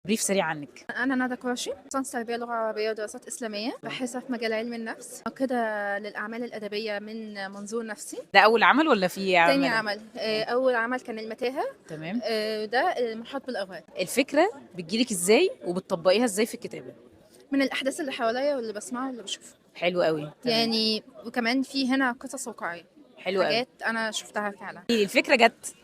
بريف سريع عنك. أنا ندى كراشي، ليسانس تربية لغة عربية ودراسات إسلامية، باحثة في مجال علم النفس وكده للأعمال الأدبية من منظور نفسي. ده اول عمل ولا في تاني عمل؟ عمل أول عمل كان المتاهة. تمام. ده المحاط بالأغوار. الفكره بتجيلك ازاي وبتطبقيها ازاي في الكتابه؟ من الأحداث اللي حواليا واللي بسمعه واللي بشوفه، حلو قوي. تمام. يعني وكمان في هنا قصص واقعية، حلو قوي. حاجات أنا شفتها فعلا. الفكره جت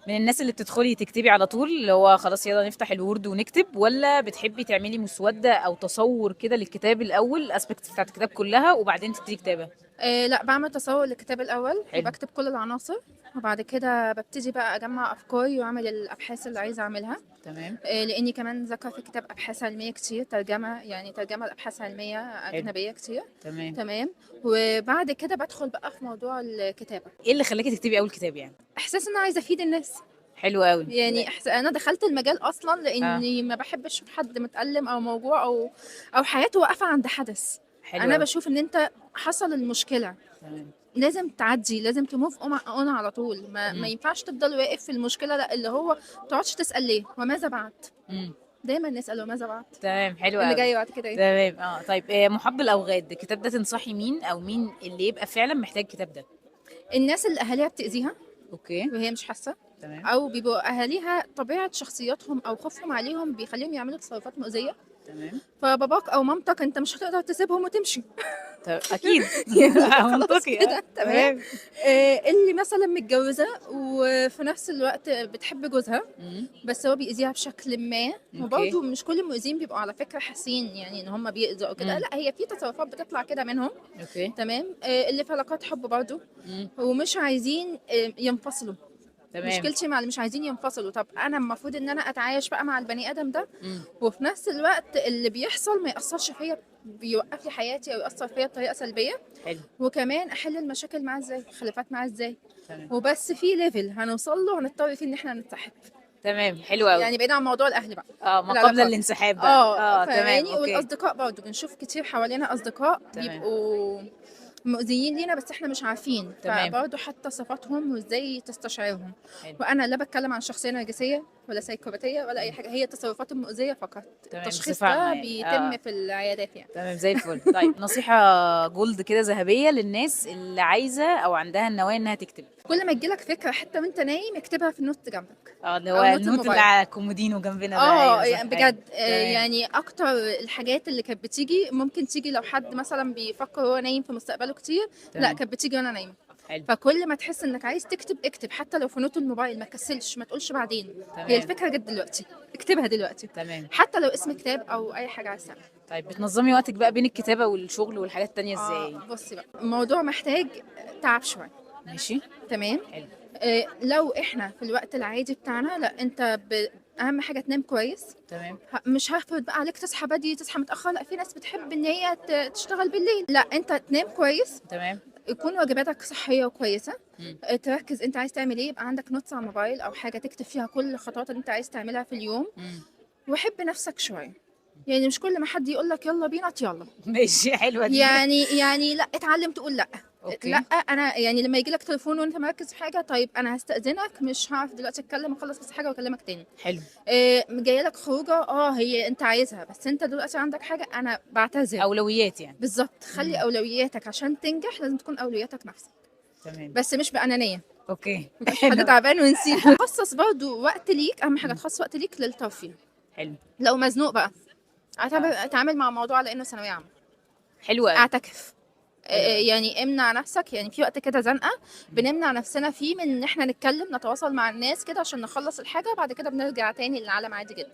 من الناس اللي بتدخلي تكتبي على طول اللي هو خلاص يلا نفتح الوورد ونكتب، ولا بتحبي تعملي مسودة او تصور كده للكتاب الاول، الاسبكتس بتاعت الكتاب كلها وبعدين تبتدي كتابة؟ لا، بعمل تصور للكتاب الأول حلو. وبكتب كل العناصر، وبعد كده ببتدي بقى أجمع أفكاري وأعمل الأبحاث اللي عايزة أعملها. تمام. لاني كمان ذكر في الكتاب ابحاث علميه كتير، ترجمه يعني ترجمه لابحاث علميه حلو. اجنبيه كتير. تمام. تمام. وبعد كده بدخل بقى في موضوع الكتابه، ايه اللي خلاكي تكتبي اول كتاب يعني؟ احساس ان انا عايزه افيد الناس. حلو قوي. يعني انا دخلت المجال اصلا اه. لاني ما بحبش اشوف حد متألم او موجوع او حياته واقفه عند حدث. حلو انا قوي. بشوف ان انت حصل المشكله، تمام. لازم تعدي، لازم تموف اون على طول، ما امم. ينفعش تفضل واقف في المشكله، لا اللي هو ما تقعدش تسال ليه وماذا بعد. امم. دايما نسال وماذا بعد، تمام. حلو اللي قوي. جاي بعد كده ايه. تمام. اه طيب، محب الاوغاد الكتاب ده تنصحي مين او مين اللي يبقى فعلا محتاج الكتاب ده؟ الناس اللي اهاليها بتأذيها اوكي. وهي مش حاسه، تمام. او بيبقوا اهاليها طبيعه شخصياتهم او خوفهم عليهم بيخليهم يعملوا تصرفات مؤذيه، تمام. فباباك او مامتك انت مش هتقدر تسيبهم وتمشي. طب اكيد. يعني خلاص منطقي. كده تمام. تمام. اللي مثلا متجوزه وفي نفس الوقت بتحب جوزها مم. بس هو بيأذيها بشكل ما، اوكي. وبرضه مش كل المؤذين بيبقوا على فكره حاسين يعني ان هم بيأذوا او كده، مم. لا هي في تصرفات بتطلع كده منهم. اوكي. تمام. اللي في علاقات حب برضه مم. ومش عايزين ينفصلوا. تمام. مشكلتي مع اللي مش عايزين ينفصلوا، طب انا المفروض ان انا اتعايش بقى مع البني ادم ده، مم. وفي نفس الوقت اللي بيحصل ما ياثرش فيا، بيوقف لي حياتي او ياثر فيا بطريقه سلبيه، حلو. وكمان احل المشاكل معاه ازاي، الخلافات معاه ازاي. تمام. وبس في ليفل هنوصل له هنضطر فيه ان احنا ننسحب، تمام. حلو قوي. يعني بعيد عن موضوع الاهل بقى، ما قبل العلاقات. الانسحاب بقى. تمام. فاهماني. اوكي. والاصدقاء برضه بنشوف كتير حوالينا اصدقاء تمام. بيبقوا مؤذيين لينا بس احنا مش عارفين، تمام. فبرضه حتى صفاتهم وازاي تستشعرهم. حلو. وانا لا بتكلم عن شخصيه نرجسيه ولا سيكوباتيه ولا اي حاجه، هي التصرفات المؤذيه فقط. تمام. التشخيص بصفة عامة ده يعني. بيتم في العيادات يعني. تمام زي الفل. طيب نصيحة جولد كده ذهبية للناس اللي عايزة او عندها النوايا انها تكتب. كل ما تجيلك فكره حتى وانت نايم اكتبها في النوت جنبك اللي هو او نوت النوت اللي الموبايل. على الكومودينو جنبنا ده. ايوه صح. يعني ايوه. بجد. تمام. يعني اكتر الحاجات اللي كانت بتيجي ممكن تيجي لو حد مثلا بيفكر هو نايم في مستقبله كتير، لا تمام. كانت بتيجي وانا نايمه. حلو. فكل ما تحس انك عايز تكتب اكتب، حتى لو في نوت الموبايل، ما تكسلش، ما تقولش بعدين. هي تمام. الفكره جت دلوقتي، اكتبها دلوقتي، تمام. حتى لو اسم كتاب او اي حاجه عايز تعملها. طيب بتنظمي وقتك بقى بين الكتابة والشغل والحاجات التانية ازاي؟ بصي بقى، الموضوع محتاج تعب شويه. ماشي. تمام. حلو. لو احنا في الوقت العادي بتاعنا، لا انت اهم حاجه تنام كويس. تمام. مش هفرض بقى عليك تصحى بدري تصحى متاخر، لا في ناس بتحب ان هي تشتغل بالليل، لا انت تنام كويس، تمام. يكون وجباتك صحيه وكويسه. مم. تركز انت عايز تعمل ايه، يبقى عندك نوتس على الموبايل او حاجه تكتب فيها كل الخطوات اللي انت عايز تعملها في اليوم. مم. وحب نفسك شويه، يعني مش كل ما حد يقول لك يلا بينا يلا. ماشي. حلوة دي. يعني لا، اتعلم تقول لا. اوكي. لا انا يعني لما يجي لك تليفون وانت مركز في حاجه، طيب انا هستأذنك مش هعرف دلوقتي اتكلم، اخلص بس حاجه واكلمك تاني. حلو. جايه لك خروجه، هي انت عايزها بس انت دلوقتي عندك حاجه، انا بعتذر. اولويات يعني. بالظبط، خلي مم. اولوياتك عشان تنجح، لازم تكون اولوياتك نفسك، تمام. بس مش بانانيه. اوكي. مش حد حلو. تعبان ونسيب. خصص برضو وقت ليك، اهم حاجه مم. تخصص وقت ليك للترفيه. حلو. لو مزنوق بقى اه. اتعامل مع الموضوع على انه ثانويه عامه. حلو قوي. اعتكف. حلو قوي. يعني امنع نفسك، يعني في وقت كده زنقه بنمنع نفسنا فيه من ان احنا نتكلم، نتواصل مع الناس كده عشان نخلص الحاجه، بعد كده بنرجع تاني للعالم عادي جدا.